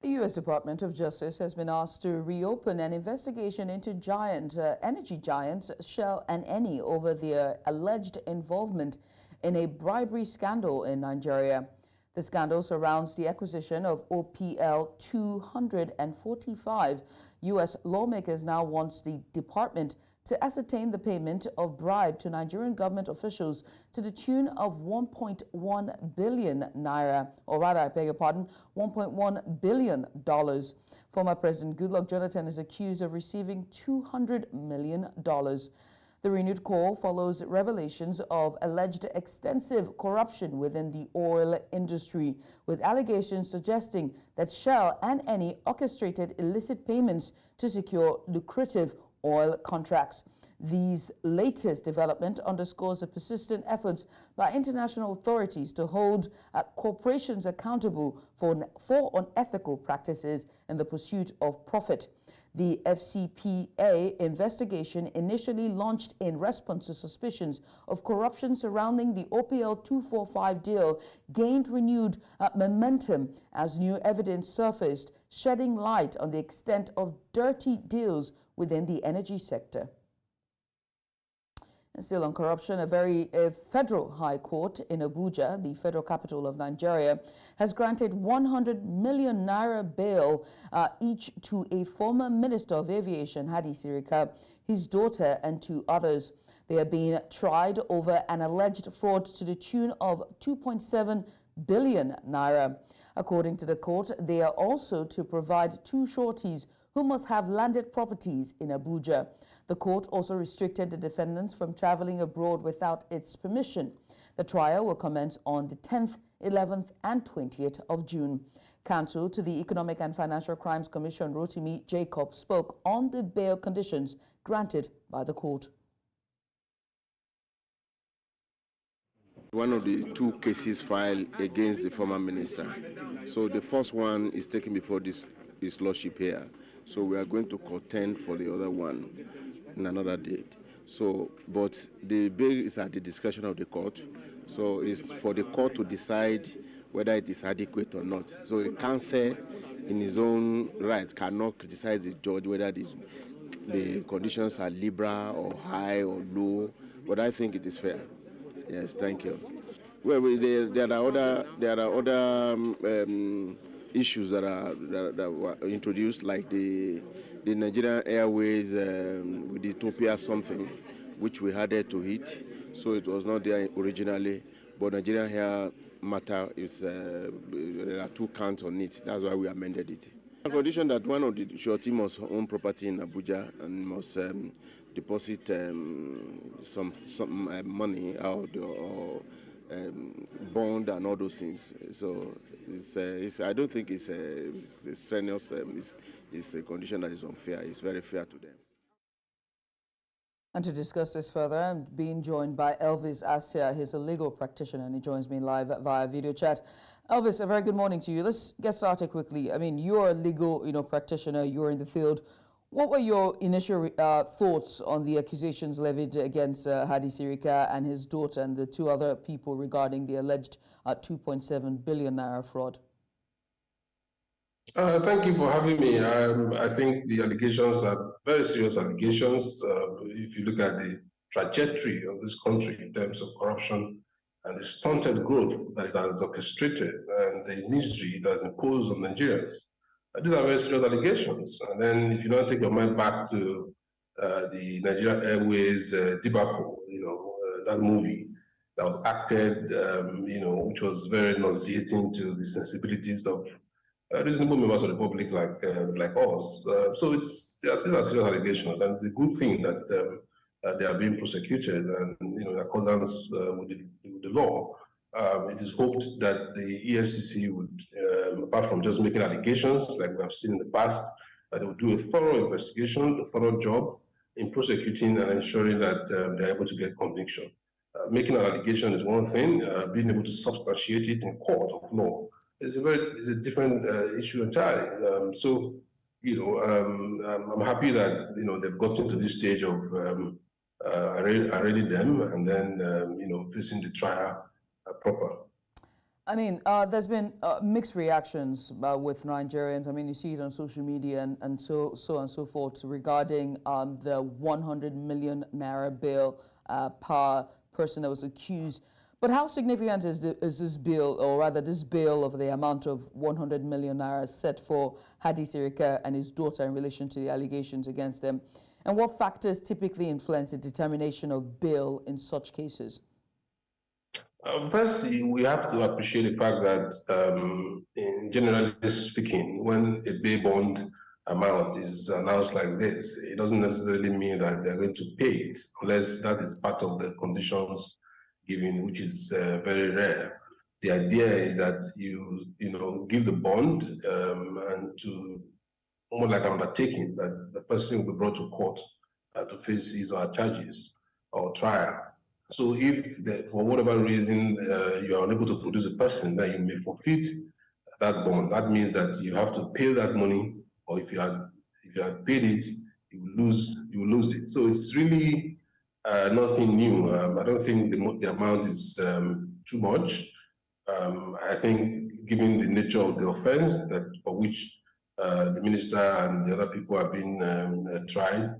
The U.S. Department of Justice has been asked to reopen an investigation into energy giants Shell and ENI over their alleged involvement in a bribery scandal in Nigeria. The scandal surrounds the acquisition of OPL 245. U.S. lawmakers now wants the department to ascertain the payment of bribe to Nigerian government officials to the tune of 1.1 billion naira, or rather, I beg your pardon, $1.1 billion. Former President Goodluck Jonathan is accused of receiving $200 million. The renewed call follows revelations of alleged extensive corruption within the oil industry, with allegations suggesting that Shell and ENI orchestrated illicit payments to secure lucrative oil contracts. These latest development underscores the persistent efforts by international authorities to hold corporations accountable for unethical practices in the pursuit of profit. The FCPA investigation, initially launched in response to suspicions of corruption surrounding the OPL 245 deal, gained renewed momentum as new evidence surfaced, shedding light on the extent of dirty deals within the energy sector. And still on corruption, a federal high court in Abuja, the federal capital of Nigeria, has granted 100 million naira bail each to a former Minister of Aviation, Hadi Sira, his daughter, and two others. They are being tried over an alleged fraud to the tune of 2.7 billion naira. According to the court, they are also to provide two shorties who must have landed properties in Abuja. The court also restricted the defendants from traveling abroad without its permission. The trial will commence on the 10th, 11th, and 20th of June. Counsel to the Economic and Financial Crimes Commission, Rotimi Jacob, spoke on the bail conditions granted by the court. One of the two cases filed against the former minister. So the first one is taken before his lordship here. So we are going to contend for the other one in another date. So, but the bail is at the discretion of the court. So it's for the court to decide whether it is adequate or not. So the counsel, in his own right, cannot criticize the judge whether the conditions are liberal or high or low. But I think it is fair. Yes, thank you. Well, there are other issues that were introduced, like the Nigerian Airways with Ethiopia something, which we added to it. So it was not there originally, but Nigerian Air matter is there are two counts on it. That's why we amended it. On condition that one of the surety must own property in Abuja and must deposit some money out or bond and all those things. So I don't think it's strenuous. It's a condition that is unfair. It's very fair to them. And to discuss this further, I'm being joined by Elvis Asia. He's a legal practitioner and he joins me live via video chat. Elvis, a very good morning to you. Let's get started quickly. I mean, you're a legal practitioner. You're in the field. What were your initial thoughts on the accusations levied against Hadi Sira and his daughter and the two other people regarding the alleged 2.7 billion naira fraud? Thank you for having me. I think the allegations are very serious allegations. If you look at the trajectory of this country in terms of corruption and the stunted growth that is orchestrated and the misery that is imposed on Nigerians, these are very serious allegations. And then if you don't take your mind back to the Nigerian Airways debacle, that movie that was acted, which was very nauseating to the sensibilities of reasonable members of the public like us. So they are serious allegations, and it's a good thing that they are being prosecuted and in accordance with the law. It is hoped that the EFCC would, apart from just making allegations like we have seen in the past, that they would do a thorough investigation, a thorough job in prosecuting and ensuring that they're able to get conviction. Making an allegation is one thing; being able to substantiate it in court of law is a different issue entirely. I'm happy that they've gotten to this stage of arraigning them and then facing the trial proper. I mean, there's been mixed reactions with Nigerians. I mean, you see it on social media and so on and so forth regarding the 100 million naira bail per person that was accused. But how significant is this bill, or rather this bail of the amount of 100 million naira set for Hadi Sira and his daughter in relation to the allegations against them? And what factors typically influence the determination of bail in such cases? Firstly, we have to appreciate the fact that, in generally speaking, when a bail bond amount is announced like this, it doesn't necessarily mean that they're going to pay it, unless that is part of the conditions given, which is very rare. The idea is that you give the bond and to more like an undertaking that the person will be brought to court to face his or her charges or trial. So if for whatever reason you are unable to produce a person, then you may forfeit that bond. That means that you have to pay that money, or if you had paid it, you will lose it. So it's really nothing new. I don't think the amount is too much. I think, given the nature of the offense for which the minister and the other people have been tried,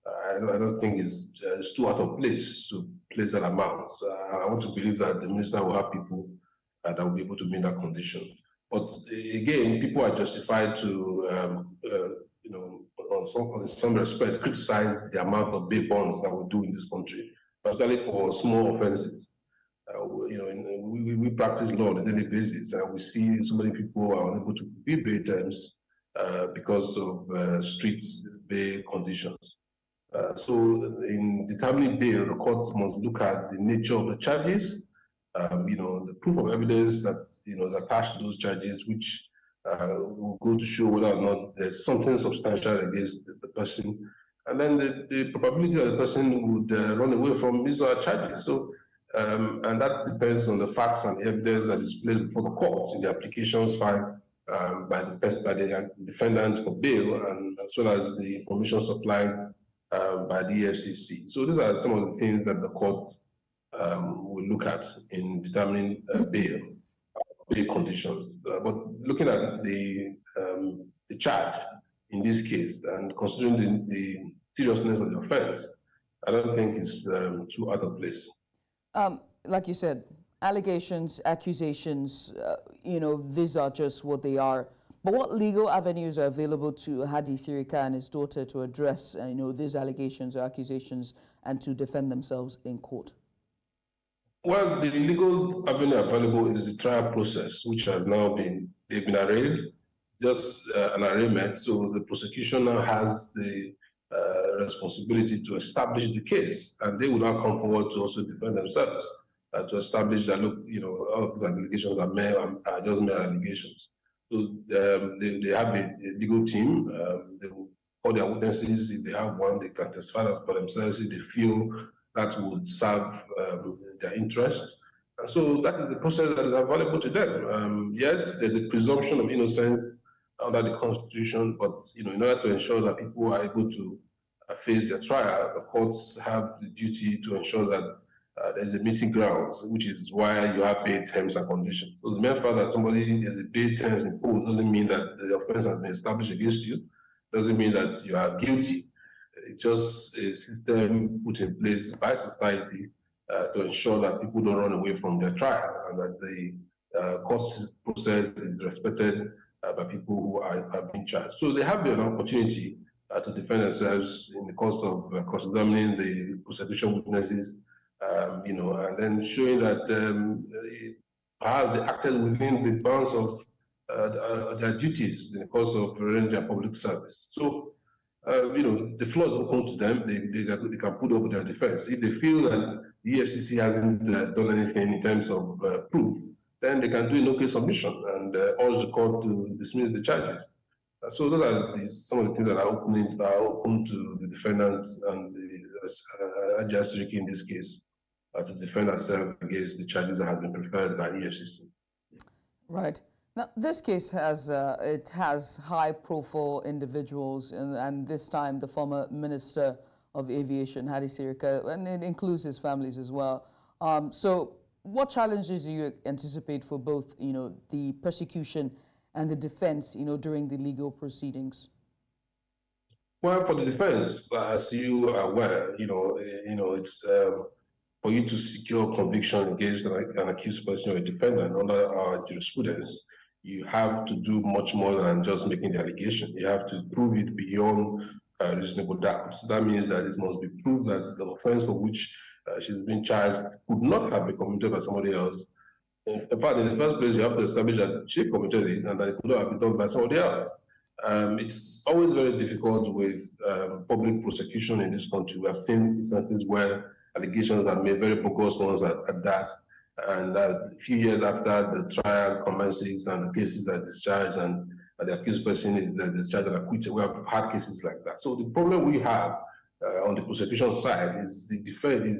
I don't think it's too out of place to place that amount. So I want to believe that the minister will have people that will be able to meet that condition. But again, people are justified to, in some respect, criticize the amount of bail bonds that we do in this country, particularly for small offenses. We practice law on a daily basis, and we see so many people are unable to fulfill bail terms because of strict bail conditions. So in determining bail, the court must look at the nature of the charges, the proof of evidence that is attached to those charges, which will go to show whether or not there's something substantial against the person, and then the probability that the person would run away from these are charges. So, and that depends on the facts and evidence that is placed before the court in the applications filed by the defendant for bail, and as well as the information supplied by the EFCC. So these are some of the things that the court will look at in determining bail conditions. But looking at the charge in this case and considering the seriousness of the offense, I don't think it's too out of place. Like you said, allegations, accusations, these are just what they are. But what legal avenues are available to Hadi Sira and his daughter to address, these allegations or accusations and to defend themselves in court? Well, the legal avenue available is the trial process, which has now they've been arraigned, just an arraignment. So the prosecution now has the responsibility to establish the case, and they will now come forward to also defend themselves, to establish that, look, all of these allegations are just mere allegations. So they have a legal team. They will call their witnesses. If they have one, they can testify for themselves if they feel that would serve their interest. And so that is the process that is available to them. Yes, there's a presumption of innocence under the Constitution, but in order to ensure that people are able to face their trial, the courts have the duty to ensure that there's a meeting grounds, which is why you have bail terms and conditions. So the mere fact that somebody has a bail terms imposed doesn't mean that the offense has been established against you, doesn't mean that you are guilty. It's just a system put in place by society to ensure that people don't run away from their trial, and that the court process is respected by people who are being charged. So they have an opportunity to defend themselves in the course of cross-examining the prosecution witnesses, and then showing that perhaps they acted within the bounds of their duties in the course of rendering their public service. So, the floor is open to them. They can put up their defense. If they feel that the EFCC hasn't done anything in terms of proof, then they can do a no-case submission and urge the court to dismiss the charges. So those are some of the things that are open to the defendant and the Hadi Sira in this case to defend herself against the charges that have been preferred by EFCC. Right. Now, this case has high-profile individuals, and this time the former Minister of Aviation, Hadi Sira, and it includes his families as well. So what challenges do you anticipate for both, the prosecution and the defense, during the legal proceedings? Well, for the defense, as you are aware, it's for you to secure conviction against an accused person or a defendant under our jurisprudence, you have to do much more than just making the allegation. You have to prove it beyond reasonable doubt. So that means that it must be proved that the offense for which she's been charged could not have been committed by somebody else. In fact, in the first place, you have to establish that she committed it and that it could not have been done by somebody else. It's always very difficult with public prosecution in this country. We have seen instances where allegations are made, very bogus ones at that, and a few years after the trial commences and the cases are discharged and the accused person is discharged and acquitted. We have had cases like that. So the problem we have on the prosecution side is the defense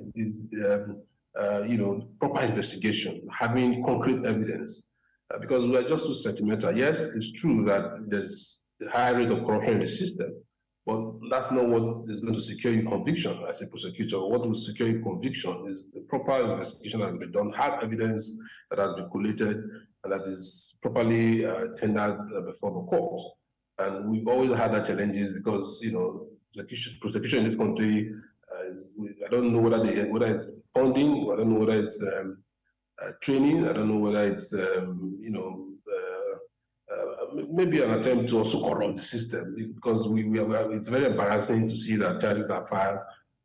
proper investigation, having concrete evidence, because we are just too sentimental. Yes, it's true that there's a high rate of corruption in the system, but that's not what is going to secure you conviction as a prosecutor. What will secure you conviction is the proper investigation that has been done, hard evidence that has been collated, and that is properly tendered before the court. And we've always had that challenges because, prosecution in this country, I don't know whether it's funding, I don't know whether it's training, I don't know whether it's, maybe an attempt to also corrupt the system, because it's very embarrassing to see that charges are filed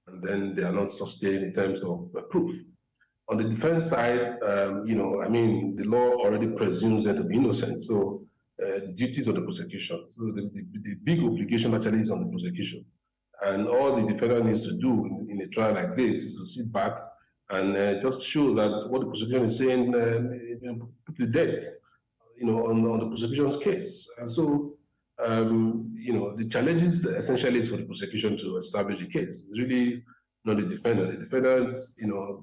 and then they are not sustained in terms of proof. On the defense side, the law already presumes them to be innocent, so the duties of the prosecution. So the big obligation actually is on the prosecution. And all the defendant needs to do in a trial like this is to sit back and just show that what the prosecution is saying, put the date, on the prosecution's case. And so, the challenges essentially is for the prosecution to establish the case. It's really not the defendant. The defendant,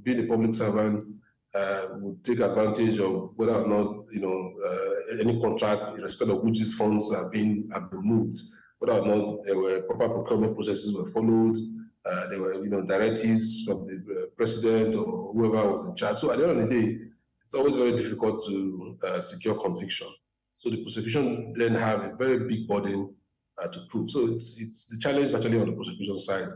being a public servant, would take advantage of whether or not, any contract in respect of which these funds have been moved, whether or not there were proper procurement processes were followed, there were, directives from the president or whoever was in charge. So at the end of the day, it's always very difficult to secure conviction. So the prosecution then have a very big burden to prove. So it's the challenge actually on the prosecution side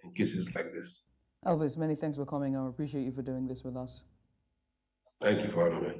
in cases like this. Elvis, many thanks for coming. I appreciate you for doing this with us. Thank you for having me.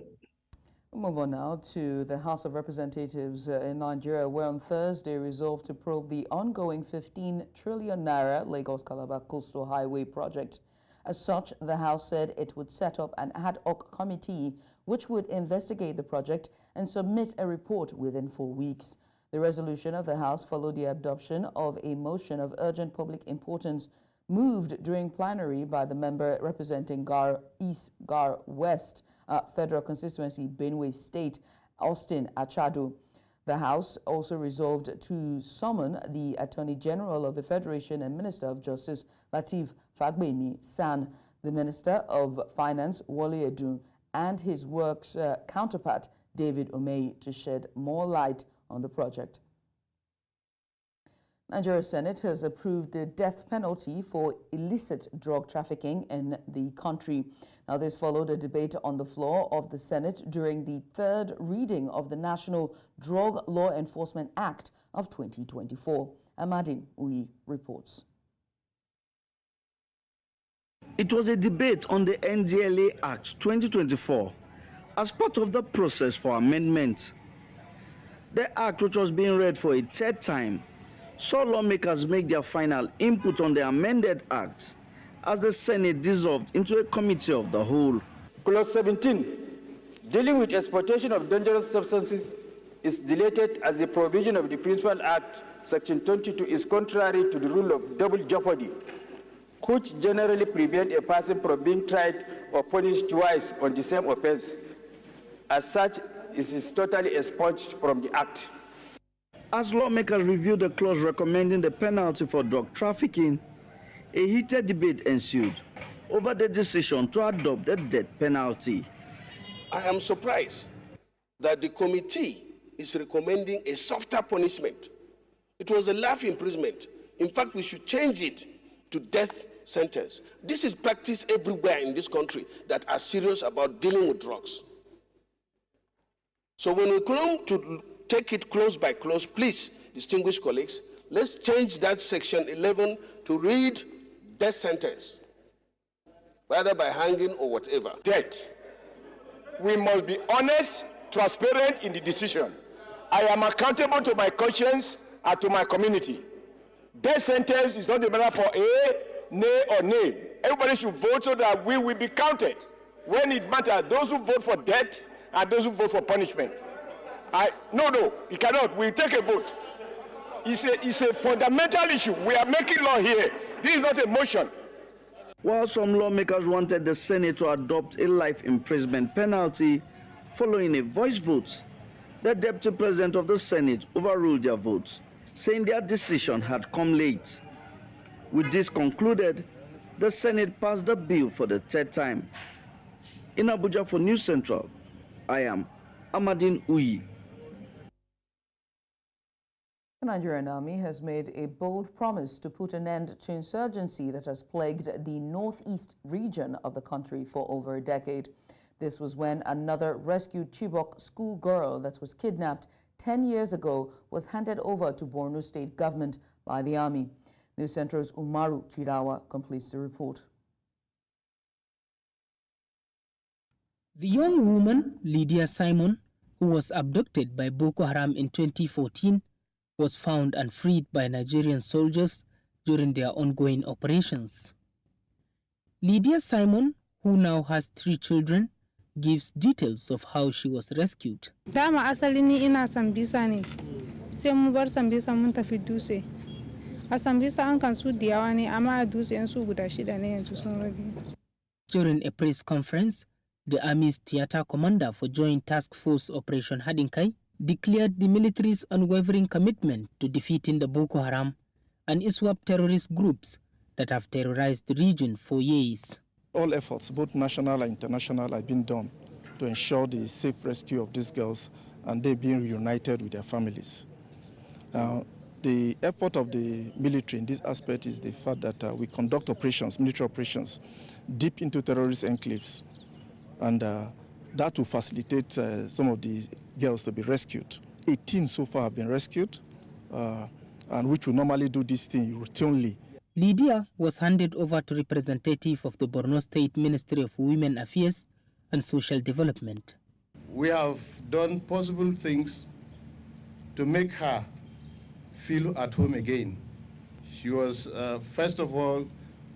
We'll move on now to the House of Representatives in Nigeria, where on Thursday resolved to probe the ongoing 15 trillion naira Lagos-Calabar Coastal Highway project. As such, the House said it would set up an ad hoc committee which would investigate the project and submit a report within 4 weeks. The resolution of the House followed the adoption of a motion of urgent public importance moved during plenary by the member representing Gar East, Gar West, Federal Constituency, Benue State, Austin Achado. The House also resolved to summon the Attorney General of the Federation and Minister of Justice, Lateef Fagbemi San, the Minister of Finance, Wole Edun, and his works counterpart, David Umahi, to shed more light on the project. Nigerian Senate has approved the death penalty for illicit drug trafficking in the country. Now, this followed a debate on the floor of the Senate during the third reading of the National Drug Law Enforcement Act of 2024. Amadin Uyi reports. It was a debate on the NDLA Act 2024 as part of the process for amendment. The act, which was being read for a third time, saw lawmakers make their final input on the amended act as the Senate dissolved into a committee of the whole. Clause 17, dealing with exportation of dangerous substances, is deleted as the provision of the Principal Act, Section 22, is contrary to the rule of double jeopardy, which generally prevent a person from being tried or punished twice on the same offense. As such, it is totally expunged from the Act. As lawmakers reviewed the clause recommending the penalty for drug trafficking, a heated debate ensued over the decision to adopt the death penalty. I am surprised that the committee is recommending a softer punishment. It was a life imprisonment. In fact, we should change it to death sentence. This is practiced everywhere in this country that are serious about dealing with drugs. So when we come to take it close by close, please, distinguished colleagues, let's change that section 11 to read death sentence, whether by hanging or whatever. Death. We must be honest, transparent in the decision. I am accountable to my conscience and to my community. Death sentence is not a matter for a, nay, or nay. Everybody should vote so that we will be counted. When it matters, those who vote for death and those who vote for punishment. No, you cannot. We'll take a vote. It's a fundamental issue. We are making law here. This is not a motion. While some lawmakers wanted the Senate to adopt a life imprisonment penalty following a voice vote, the Deputy President of the Senate overruled their votes, saying their decision had come late. With this concluded, the Senate passed the bill for the third time. In Abuja for News Central, I am Amadine Uyi. The Nigerian Army has made a bold promise to put an end to insurgency that has plagued the northeast region of the country for over a decade. This was when another rescued Chibok schoolgirl that was kidnapped 10 years ago was handed over to Borno State government by the army. News Central's Umaru Chirawa completes the report. The young woman, Lydia Simon, who was abducted by Boko Haram in 2014, was found and freed by Nigerian soldiers during their ongoing operations. Lydia Simon, who now has 3 children, gives details of how she was rescued. Dama asali ni ina Sambisa ne. Sai mu bar Sambisa mun tafi Dutse. A Sambisa an kan su da yawa ne amma a Dutse yan su guda 6 ne yanzu sun rage. During a press conference, the Army's theater commander for Joint Task Force Operation Hadinkai declared the military's unwavering commitment to defeating the Boko Haram and ISWAP terrorist groups that have terrorized the region for years. All efforts, both national and international, have been done to ensure the safe rescue of these girls and they being reunited with their families. The effort of the military in this aspect is the fact that we conduct operations, military operations, deep into terrorist enclaves, and that will facilitate some of these girls to be rescued. 18 so far have been rescued, and which will normally do this thing routinely. Lydia was handed over to representative of the Borno State Ministry of Women Affairs and Social Development. We have done possible things to make her feel at home again. She was, first of all,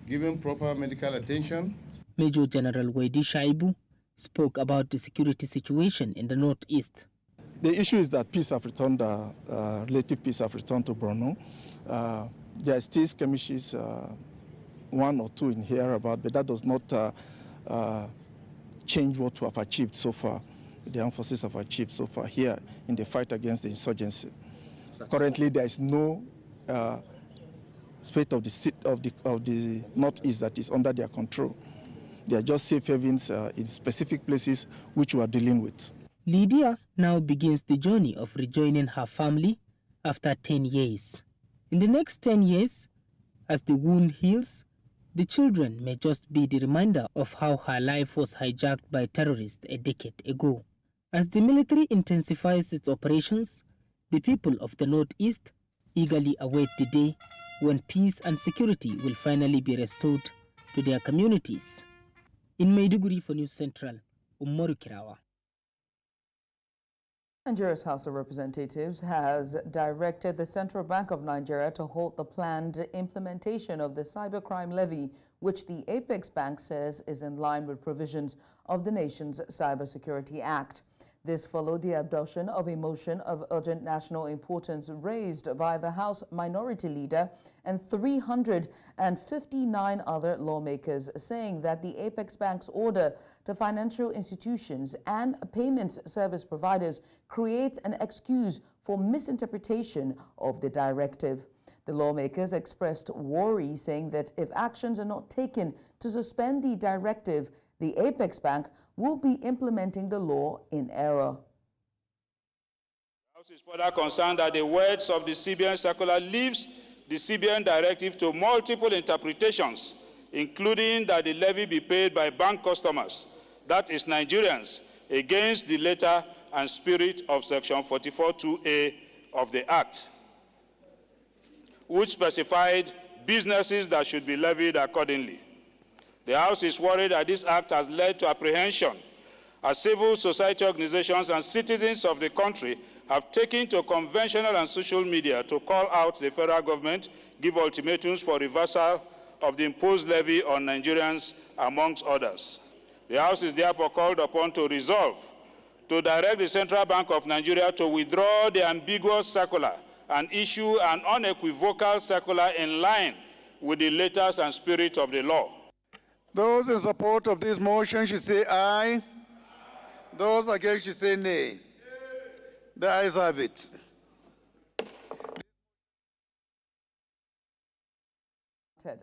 given proper medical attention. Major General Waidi Shaibu spoke about the security situation in the northeast. The issue is that peace have returned, relative peace have returned to Borno. There are still skirmishes, 1 or 2 in here about, but that does not change what we have achieved so far. The armed forces have achieved so far here in the fight against the insurgency. Currently, there is no state of the northeast that is under their control. They are just safe havens in specific places which we are dealing with. Lydia now begins the journey of rejoining her family after 10 years. In the next 10 years, as the wound heals, the children may just be the reminder of how her life was hijacked by terrorists a decade ago. As the military intensifies its operations, the people of the Northeast eagerly await the day when peace and security will finally be restored to their communities. In Maiduguri for News Central, Umaru Kirawa. Nigeria's House of Representatives has directed the Central Bank of Nigeria to halt the planned implementation of the cybercrime levy, which the Apex Bank says is in line with provisions of the nation's Cybersecurity Act. This followed the adoption of a motion of urgent national importance raised by the House Minority Leader and 359 other lawmakers, saying that the Apex Bank's order to financial institutions and payments service providers creates an excuse for misinterpretation of the directive. The lawmakers expressed worry, saying that if actions are not taken to suspend the directive, the Apex Bank will be implementing the law in error. The House is further concerned that the words of the CBN circular leaves the CBN directive to multiple interpretations including that the levy be paid by bank customers, that is Nigerians, against the letter and spirit of Section 44(2)A of the Act, which specified businesses that should be levied accordingly. The House is worried that this act has led to apprehension as civil society organizations and citizens of the country have taken to conventional and social media to call out the federal government, give ultimatums for reversal of the imposed levy on Nigerians, amongst others. The House is therefore called upon to resolve to direct the Central Bank of Nigeria to withdraw the ambiguous circular and issue an unequivocal circular in line with the letters and spirit of the law. Those in support of this motion should say aye. Those against should say nay. The ayes have it.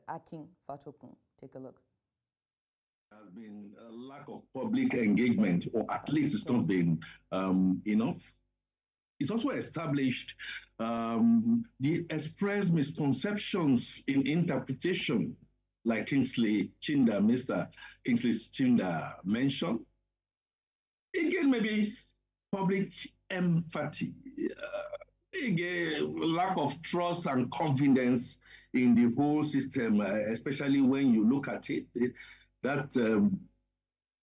Akin Fatokun, take a look. There has been a lack of public engagement, or at least it's not been enough. It's also established the expressed misconceptions in interpretation, like Kingsley Chinda, Mr. Kingsley Chinda mentioned. Again, maybe public empathy, again, lack of trust and confidence in the whole system, especially when you look at it, that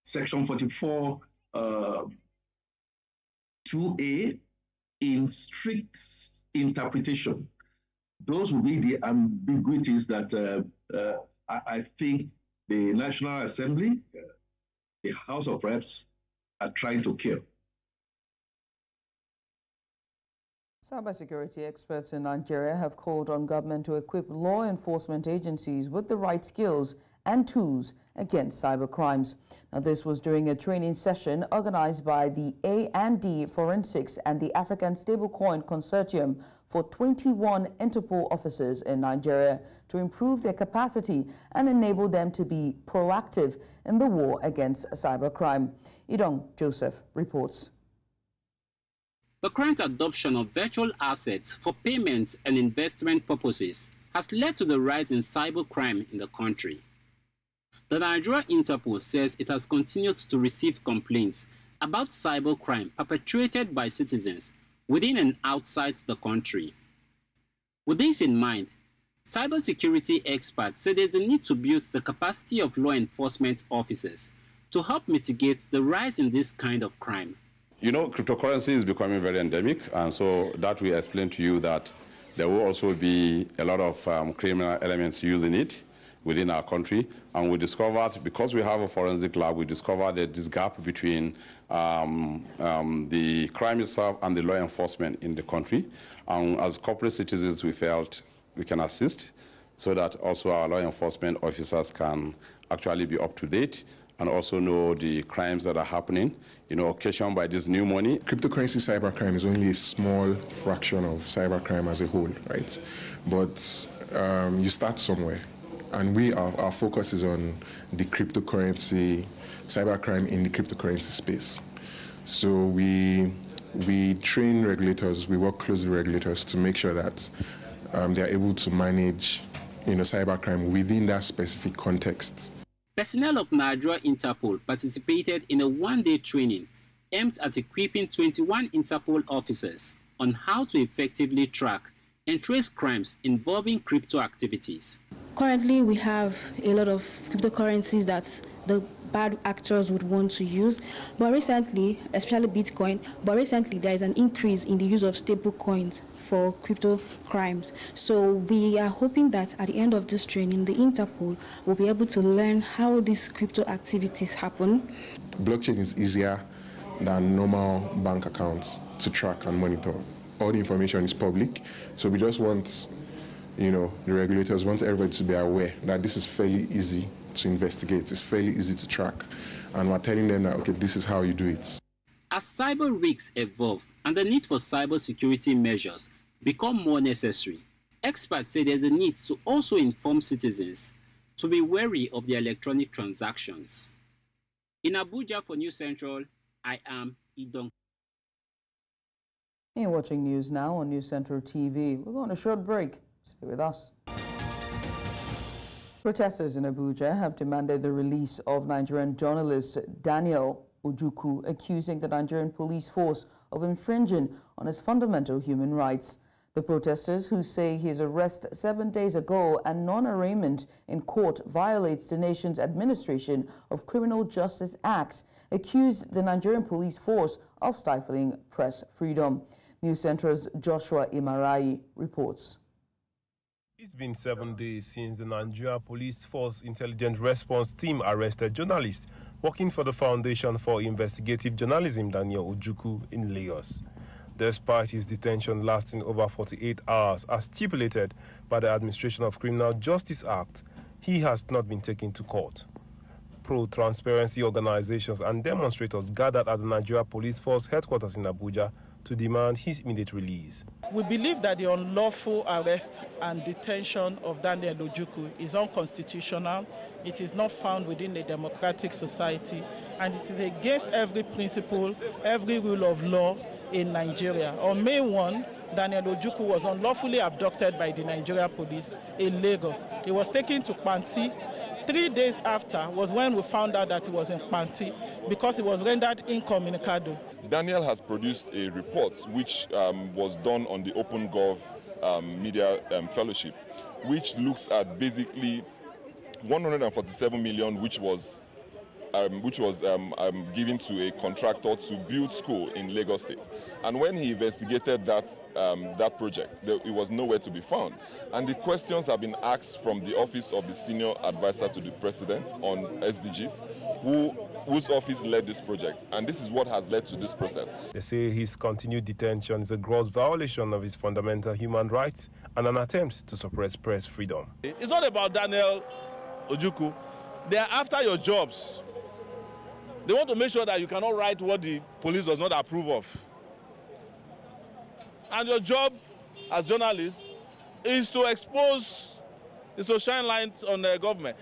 Section 44(2)A in strict interpretation. Those will be the ambiguities that I think the National Assembly, the House of Reps, are trying to kill. Cybersecurity experts in Nigeria have called on government to equip law enforcement agencies with the right skills and tools against cyber crimes. Now, this was during a training session organized by the A&D Forensics and the African Stablecoin Consortium for 21 Interpol officers in Nigeria to improve their capacity and enable them to be proactive in the war against cybercrime. Idong Joseph reports. The current adoption of virtual assets for payments and investment purposes has led to the rise in cybercrime in the country. The Nigerian Interpol says it has continued to receive complaints about cybercrime perpetrated by citizens within and outside the country. With this in mind, cybersecurity experts say there's a need to build the capacity of law enforcement officers to help mitigate the rise in this kind of crime. You know, cryptocurrency is becoming very endemic, and so that will explain to you that there will also be a lot of criminal elements using it within our country. And we discovered, because we have a forensic lab, we discovered that this gap between the crime itself and the law enforcement in the country. And as corporate citizens, we felt we can assist so that also our law enforcement officers can actually be up to date and also know the crimes that are happening, you know, occasioned by this new money. Cryptocurrency cybercrime is only a small fraction of cybercrime as a whole, right? But you start somewhere. And our focus is on the cryptocurrency, cybercrime in the cryptocurrency space. So we train regulators, we work closely with regulators to make sure that they are able to manage, you know, cybercrime within that specific context. Personnel of Nigeria Interpol participated in a one-day training aimed at equipping 21 Interpol officers on how to effectively track and trace crimes involving crypto activities. Currently, we have a lot of cryptocurrencies that the bad actors would want to use, but recently, especially Bitcoin, there is an increase in the use of stable coins for crypto crimes. So we are hoping that at the end of this training, the Interpol will be able to learn how these crypto activities happen. Blockchain is easier than normal bank accounts to track and monitor. All the information is public, so we just want, you know, the regulators want everybody to be aware that this is fairly easy to investigate, it's fairly easy to track, and we're telling them that, okay, this is how you do it. As cyber risks evolve and the need for cybersecurity measures become more necessary, experts say there's a need to also inform citizens to be wary of their electronic transactions. In Abuja for News Central, I am Idong. You're watching news now on News Central TV. We're going on a short break. Stay with us. Protesters in Abuja have demanded the release of Nigerian journalist Daniel Ojukwu, accusing the Nigerian police force of infringing on his fundamental human rights. The protesters, who say his arrest 7 days ago and non-arraignment in court violates the nation's Administration of Criminal Justice Act, accused the Nigerian police force of stifling press freedom. News Central's Joshua Imaray reports. It's been 7 days since the Nigeria Police Force Intelligence Response Team arrested journalist working for the Foundation for Investigative Journalism, Daniel Ojukwu, in Lagos. Despite his detention lasting over 48 hours as stipulated by the Administration of Criminal Justice Act, he has not been taken to court. Pro-transparency organizations and demonstrators gathered at the Nigeria Police Force headquarters in Abuja to demand his immediate release. We believe that the unlawful arrest and detention of Daniel Ojukwu is unconstitutional. It is not found within a democratic society, and it is against every principle, every rule of law in Nigeria. On May 1, Daniel Ojukwu was unlawfully abducted by the Nigeria police in Lagos. He was taken to Panti. 3 days after was when we found out that he was in Panti because he was rendered incommunicado. Daniel has produced a report which was done on the OpenGov Media Fellowship, which looks at basically 147 million, which was given to a contractor to build school in Lagos State. And when he investigated that project, it was nowhere to be found. And the questions have been asked from the office of the senior advisor to the president on SDGs, whose office led this project. And this is what has led to this process. They say his continued detention is a gross violation of his fundamental human rights and an attempt to suppress press freedom. It's not about Daniel Ojukwu. They are after your jobs. They want to make sure that you cannot write what the police does not approve of. And your job as journalists is to expose, is to shine light on the government.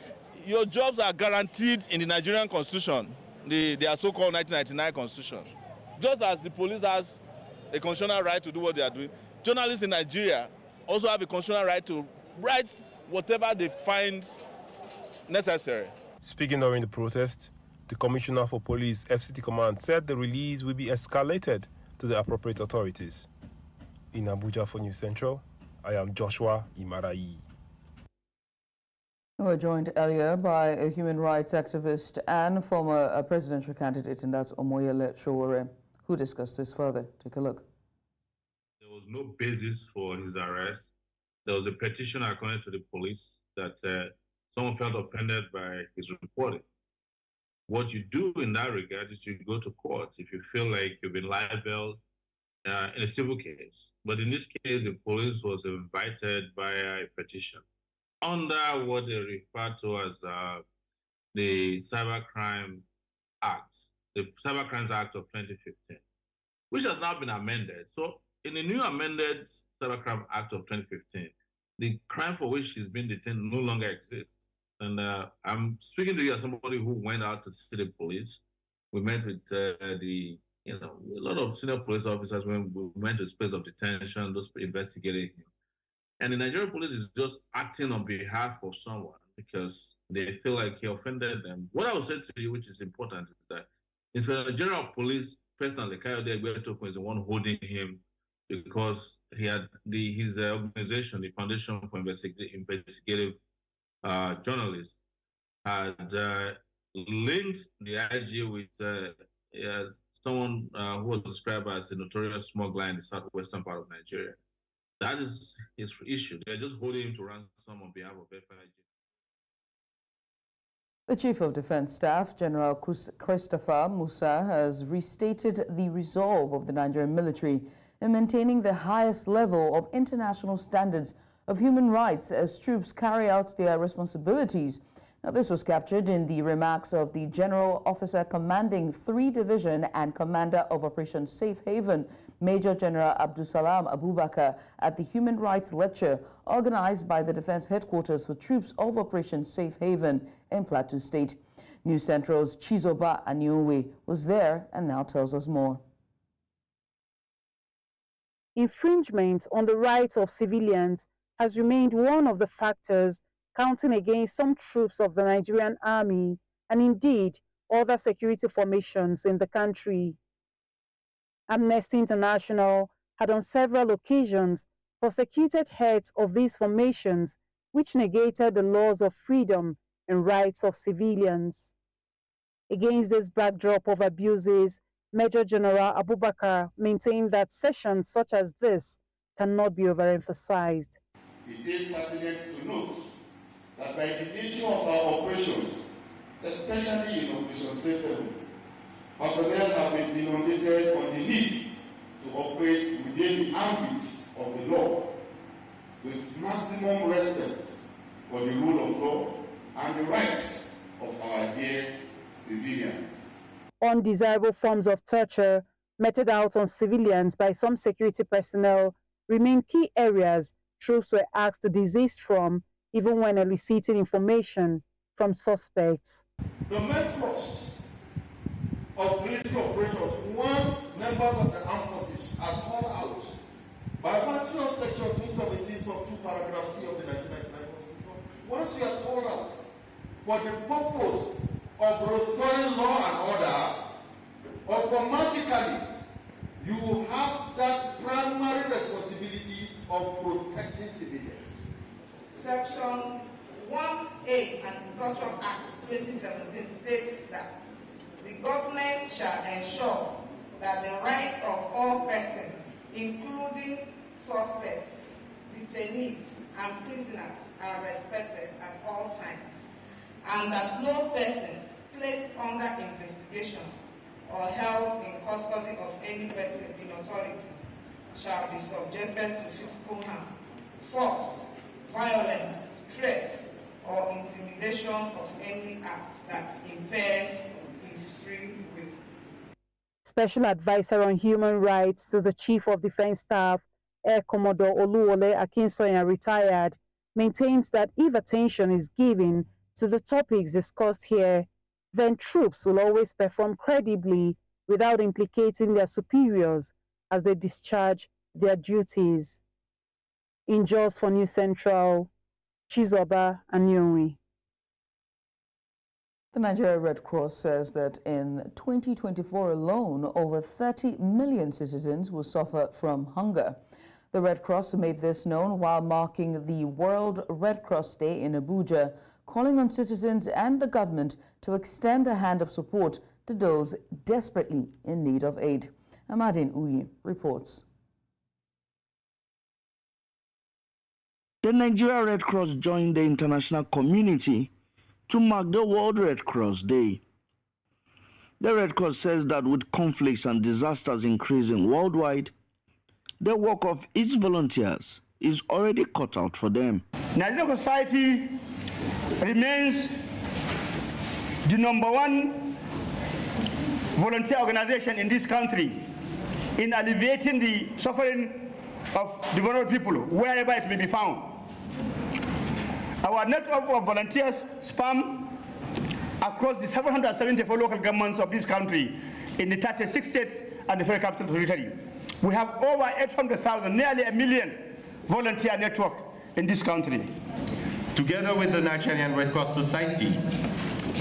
Your jobs are guaranteed in the Nigerian Constitution, their so-called 1999 Constitution. Just as the police has a constitutional right to do what they are doing, journalists in Nigeria also have a constitutional right to write whatever they find necessary. Speaking during the protest, the Commissioner for Police, FCT Command, said the release will be escalated to the appropriate authorities. In Abuja for News Central, I am Joshua Imaray. We were joined earlier by a human rights activist and former presidential candidate, and that's Omoyele Sowore, who discussed this further. Take a look. There was no basis for his arrest. There was a petition, according to the police, that someone felt offended by his reporting. What you do in that regard is you go to court if you feel like you've been libeled in a civil case. But in this case, the police was invited via a petition under what they refer to as the Cybercrime Act, the Cybercrimes Act of 2015, which has now been amended. So in the new amended Cybercrime Act of 2015, the crime for which he's been detained no longer exists. And I'm speaking to you as somebody who went out to see the police. We met with a lot of senior police officers when we went to the space of detention, those investigating him. And the Nigerian police is just acting on behalf of someone because they feel like he offended them. What I would say to you, which is important, is that Inspector General of Police, personally, Kayode Egbertokun, is the one holding him because he had his organization, the Foundation for Investigative Journalists, had linked the IG with someone who was described as a notorious smuggler in the southwestern part of Nigeria. That is his issue. They're just holding him to ransom on behalf of FIG. The Chief of Defense Staff, General Christopher Musa, has restated the resolve of the Nigerian military in maintaining the highest level of international standards of human rights as troops carry out their responsibilities. Now, this was captured in the remarks of the General Officer Commanding 3 Division and Commander of Operation Safe Haven, Major General Abdusalam Abubakar, at the Human Rights Lecture organized by the Defense Headquarters for Troops of Operation Safe Haven in Plateau State. News Central's Chizoba Aniuwe was there and now tells us more. Infringement on the rights of civilians has remained one of the factors counting against some troops of the Nigerian army and indeed other security formations in the country. Amnesty International had on several occasions prosecuted heads of these formations, which negated the laws of freedom and rights of civilians. Against this backdrop of abuses, Major General Abubakar maintained that sessions such as this cannot be overemphasized. It is pertinent to note that by the nature of our operations, especially in Operation Safe Haven, personnel have been inundated on the need to operate within the ambit of the law with maximum respect for the rule of law and the rights of our dear civilians. Undesirable forms of torture meted out on civilians by some security personnel remain key areas troops were asked to desist from, even when eliciting information from suspects. The main thrust of military operations, once members of the armed forces are called out by virtue of Section 217 of 2 paragraph C of the 1999 Constitution, once you are called out for the purpose of restoring law and order, automatically you have that primary responsibility of protecting civilians. Section 1A Anti-Torture Act 2017 states that the government shall ensure that the rights of all persons, including suspects, detainees, and prisoners, are respected at all times, and that no persons placed under investigation or held in custody of any person in authority shall be subjected to physical harm, force, violence, threats, or intimidation of any act that impairs his free will. Special Advisor on Human Rights to the Chief of Defense Staff, Air Commodore Oluwole Akinsoyan, retired, maintains that if attention is given to the topics discussed here, then troops will always perform credibly without implicating their superiors as they discharge their duties. In Jos for News Central, Chizoba Anyonwi. The Nigerian Red Cross says that in 2024 alone, over 30 million citizens will suffer from hunger. The Red Cross made this known while marking the World Red Cross Day in Abuja, calling on citizens and the government to extend a hand of support to those desperately in need of aid. Amadine Uyi reports. The Nigerian Red Cross joined the international community to mark the World Red Cross Day. The Red Cross says that with conflicts and disasters increasing worldwide, the work of its volunteers is already cut out for them. Nigerian society remains the #1 volunteer organization in this country in alleviating the suffering of the vulnerable people wherever it may be found. Our network of volunteers span across the 774 local governments of this country in the 36 states and the Federal Capital Territory. We have over 800,000, nearly 1 million volunteer network in this country. Together with the Nigerian Red Cross Society,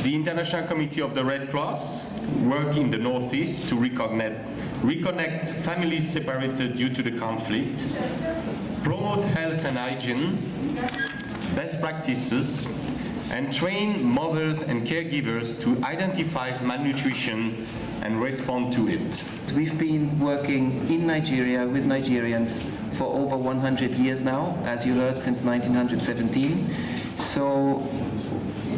the International Committee of the Red Cross work in the Northeast to reconnect families separated due to the conflict, promote health and hygiene, best practices, and train mothers and caregivers to identify malnutrition and respond to it. We've been working in Nigeria with Nigerians for over 100 years now, as you heard, since 1917. So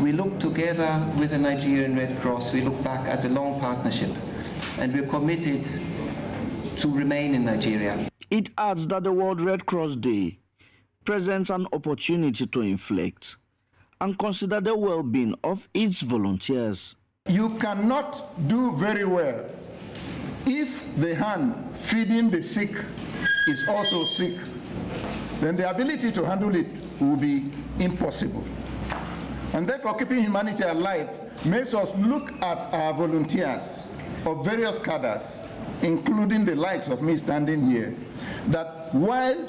we look together with the Nigerian Red Cross, we look back at the long partnership, and we're committed to remain in Nigeria. It adds that the World Red Cross Day presents an opportunity to inflect and consider the well-being of its volunteers. You cannot do very well if the hand feeding the sick is also sick. Then the ability to handle it will be impossible. And therefore, keeping humanity alive makes us look at our volunteers of various cadres, including the likes of me standing here, that while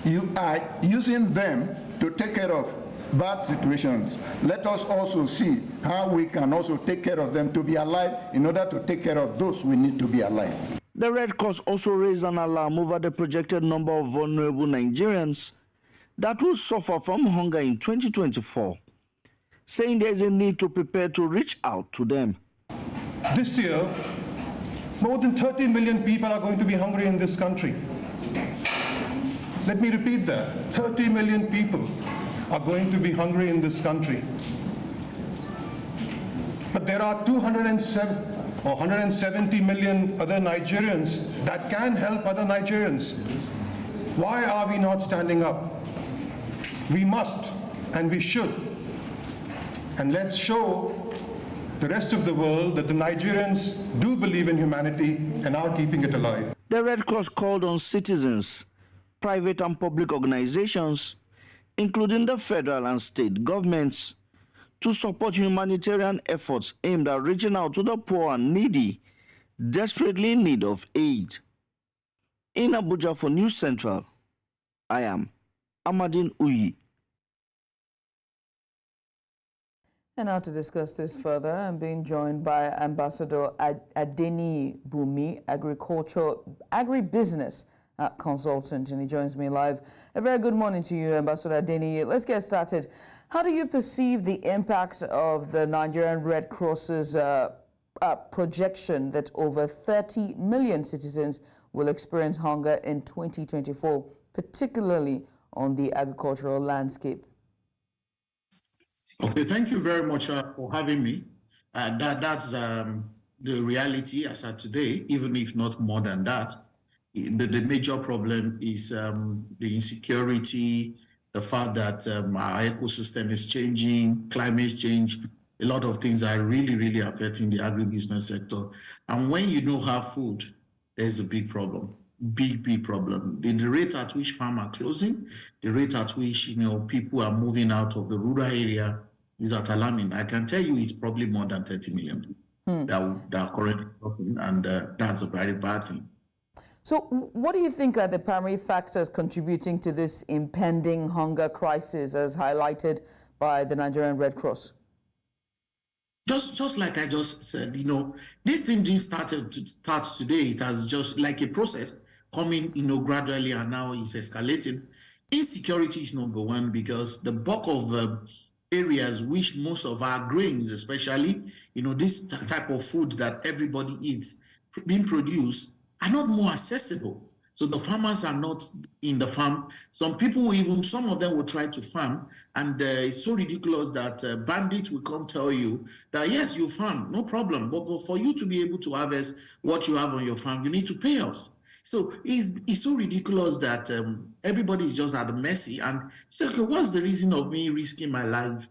you are using them to take care of bad situations. Let us also see how we can also take care of them to be alive in order to take care of those we need to be alive. The Red Cross also raised an alarm over the projected number of vulnerable Nigerians that will suffer from hunger in 2024, saying there is a need to prepare to reach out to them. This year, more than 30 million people are going to be hungry in this country. Let me repeat that. 30 million people are going to be hungry in this country. But there are 207 or 170 million other Nigerians that can help other Nigerians. Why are we not standing up? We must and we should. And let's show the rest of the world that the Nigerians do believe in humanity and are keeping it alive. The Red Cross called on citizens, private and public organizations, including the federal and state governments, to support humanitarian efforts aimed at reaching out to the poor and needy, desperately in need of aid. In Abuja for News Central, I am Amadin Uyi. And now to discuss this further, I'm being joined by Ambassador Adeni Bumi, agribusiness consultant, and he joins me live. A very good morning to you, Ambassador Adeni. Let's get started. How do you perceive the impact of the Nigerian Red Cross's projection that over 30 million citizens will experience hunger in 2024, particularly on the agricultural landscape? Okay, thank you very much for having me. That's the reality as of today, even if not more than that. The major problem is the insecurity, the fact that our ecosystem is changing, climate change, a lot of things are really affecting the agribusiness sector. And when you don't have food, there's a big problem, big problem. The rate at which farms are closing, the rate at which people are moving out of the rural area is at alarming. I can tell you it's probably more than 30 million people that are currently talking, and that's a very bad thing. So what do you think are the primary factors contributing to this impending hunger crisis as highlighted by the Nigerian Red Cross? Just like I just said, this thing didn't start today. It has just like a process coming, gradually, and now it's escalating. Insecurity is number one because the bulk of areas which most of our grains, especially, this type of food that everybody eats being produced, are not more accessible. So the farmers are not in the farm. Some of them will try to farm, and it's so ridiculous that bandits will come tell you that, yes, you farm, no problem, but for you to be able to harvest what you have on your farm, you need to pay us. So it's so ridiculous that everybody is just at the mercy. And so, okay, what's the reason of me risking my life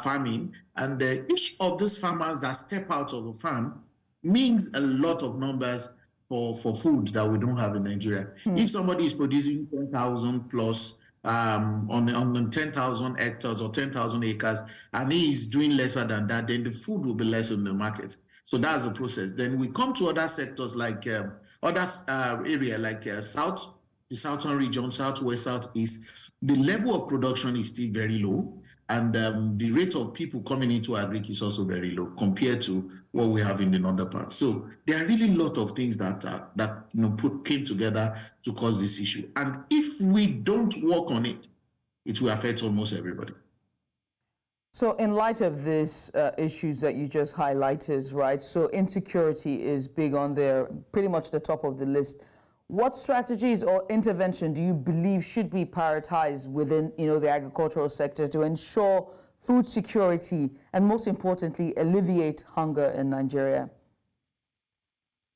farming? And each of those farmers that step out of the farm means a lot of numbers for food that we don't have in Nigeria. If somebody is producing 10,000 plus on 10,000 hectares or 10,000 acres, and he is doing lesser than that, then the food will be less in the market. So that's the process. Then we come to other sectors like other area like the southern region, southwest, southeast. The level of production is still very low, and the rate of people coming into agric is also very low compared to what we have in the northern part. So there are really a lot of things that came together to cause this issue. And if we don't work on it, it will affect almost everybody. So in light of these issues that you just highlighted, right? So insecurity is big on there, pretty much the top of the list. What strategies or intervention do you believe should be prioritized within, the agricultural sector to ensure food security and, most importantly, alleviate hunger in Nigeria?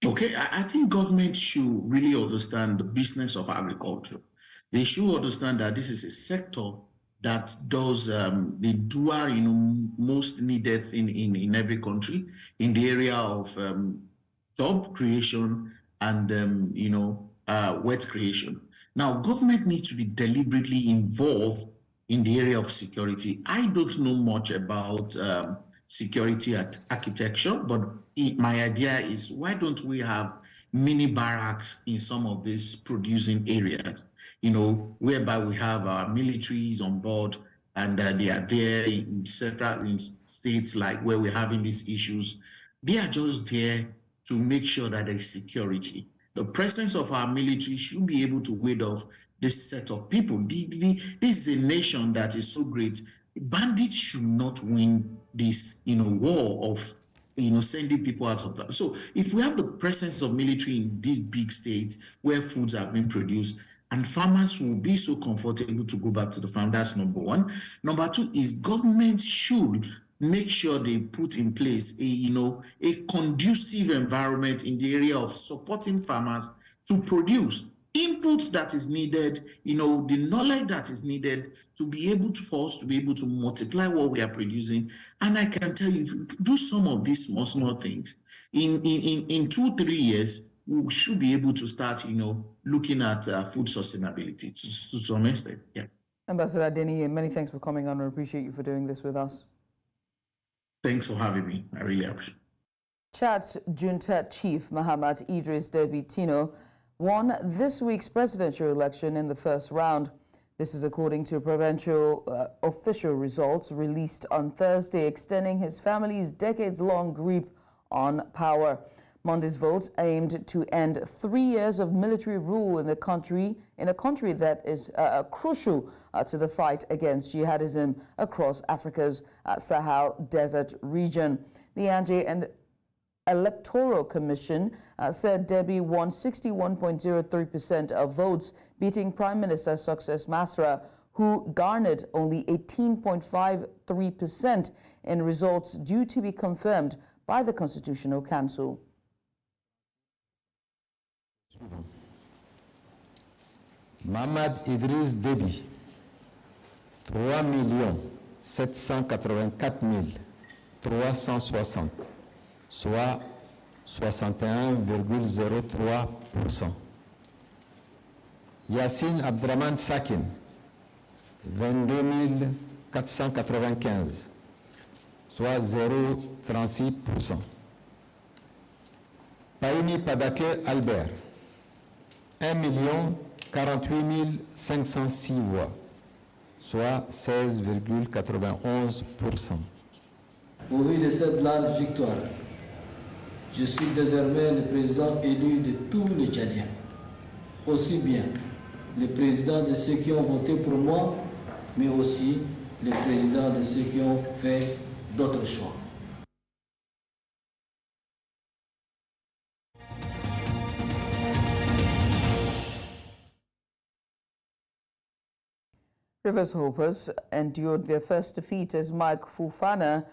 Okay, I think government should really understand the business of agriculture. They should understand that this is a sector that does the dual, most needed thing in every country in the area of job creation and wealth creation. Now, government needs to be deliberately involved in the area of security. I don't know much about security architecture, but my idea is, why don't we have mini barracks in some of these producing areas, whereby we have our militaries on board and they are there in several states like where we're having these issues. They are just there to make sure that there's security. The presence of our military should be able to ward off this set of people. This is a nation that is so great. Bandits should not win this, war of, sending people out of that. So if we have the presence of military in these big states where foods are being produced, and farmers will be so comfortable to go back to the farm, that's number one. Number two is government should make sure they put in place a conducive environment in the area of supporting farmers to produce input that is needed, the knowledge that is needed to be able to, for us to be able to multiply what we are producing. And I can tell you, if you do some of these small things, in 2-3 years, we should be able to start, looking at food sustainability to some extent. Yeah. Ambassador Deny, many thanks for coming on. I appreciate you for doing this with us. Thanks for having me. I really appreciate it. Chad's Junta chief, Mahamat Idriss Deby won this week's presidential election in the first round. This is according to provincial official results released on Thursday, extending his family's decades-long grip on power. Monday's vote aimed to end 3 years of military rule in a country that is crucial to the fight against jihadism across Africa's Sahel Desert region. The Anjay and Electoral Commission said Deby won 61.03% of votes, beating Prime Minister Success Masra, who garnered only 18.53% in results due to be confirmed by the Constitutional Council. Mahamat Idriss Deby, 3 784 360, soit 61,03%. Yassine Abdraman Sakin, 22 495, soit 0,36%. Paini Padake Albert, 1 48 506 voix, soit 16,91%. Au vu de cette large victoire, je suis désormais le président élu de tous les Tchadiens, aussi bien le président de ceux qui ont voté pour moi, mais aussi le président de ceux qui ont fait d'autres choix. Rivershoopers endured their first defeat as Mike Fufana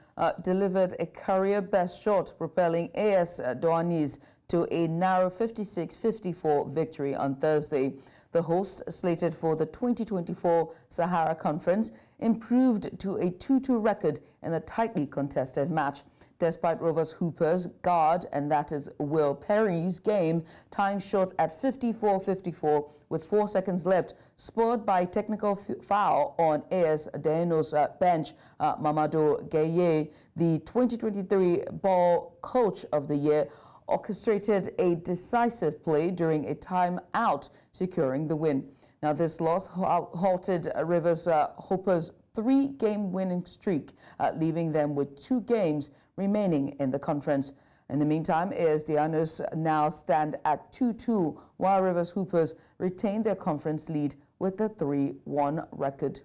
delivered a career-best shot, propelling AS Douanis to a narrow 56-54 victory on Thursday. The host, slated for the 2024 Sahara Conference, improved to a 2-2 record in a tightly contested match. Despite Rivershoopers' guard, and that is Will Perry's game, tying short at 54-54 with 4 seconds left, spurred by technical foul on AS Douanis' bench. Mamadou Gueye, the 2023 Ball Coach of the Year, orchestrated a decisive play during a timeout, securing the win. Now, this loss halted Rivershoopers' 3-game winning streak, leaving them with 2 games remaining in the conference. In the meantime, AS Douanis now stand at 2-2, while Rivershoopers retain their conference lead with a 3-1 record.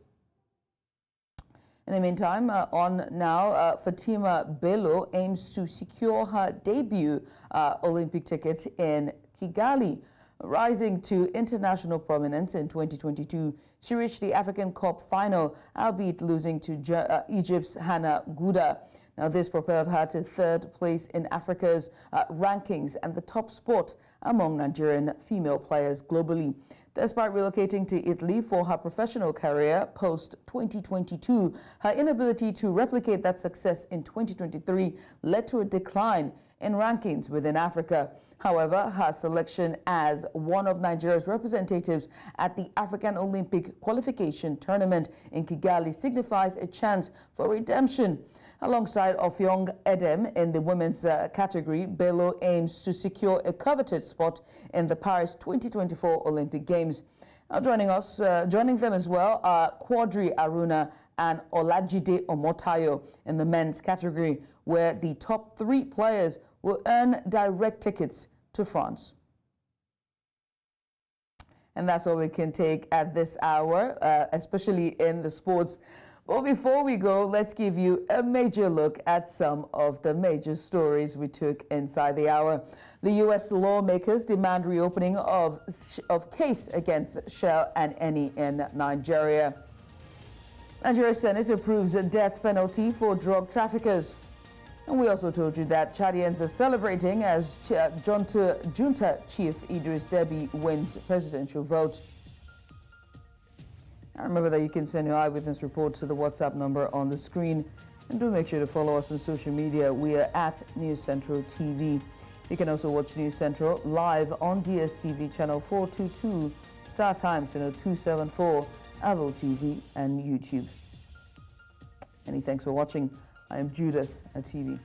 In the meantime, Fatima Bello aims to secure her debut Olympic ticket in Kigali. Rising to international prominence in 2022, she reached the African Cup final, albeit losing to Egypt's Hannah Gouda. Now, this propelled her to 3rd place in Africa's rankings and the top spot among Nigerian female players globally. Despite relocating to Italy for her professional career post-2022, her inability to replicate that success in 2023 led to a decline in rankings within Africa. However, her selection as one of Nigeria's representatives at the African Olympic Qualification Tournament in Kigali signifies a chance for redemption. Alongside Ofyong Edem in the women's category, Bello aims to secure a coveted spot in the Paris 2024 Olympic Games. Joining them as well are Quadri Aruna and Olajide Omotayo in the men's category, where the top 3 players will earn direct tickets to France. And that's all we can take at this hour, especially in the sports. But before we go, let's give you a major look at some of the major stories we took inside the hour. The U.S. lawmakers demand reopening of case against Shell and ENI in Nigeria. Nigerian Senate approves a death penalty for drug traffickers. And we also told you that Chadians are celebrating as Junta Chief Idris Deby wins presidential vote. And remember that you can send your eyewitness report to the WhatsApp number on the screen. And do make sure to follow us on social media. We are at News Central TV. You can also watch News Central live on DSTV channel 422, Star Times channel 274, Avo TV, and YouTube. Many thanks for watching. I am Judith at TV.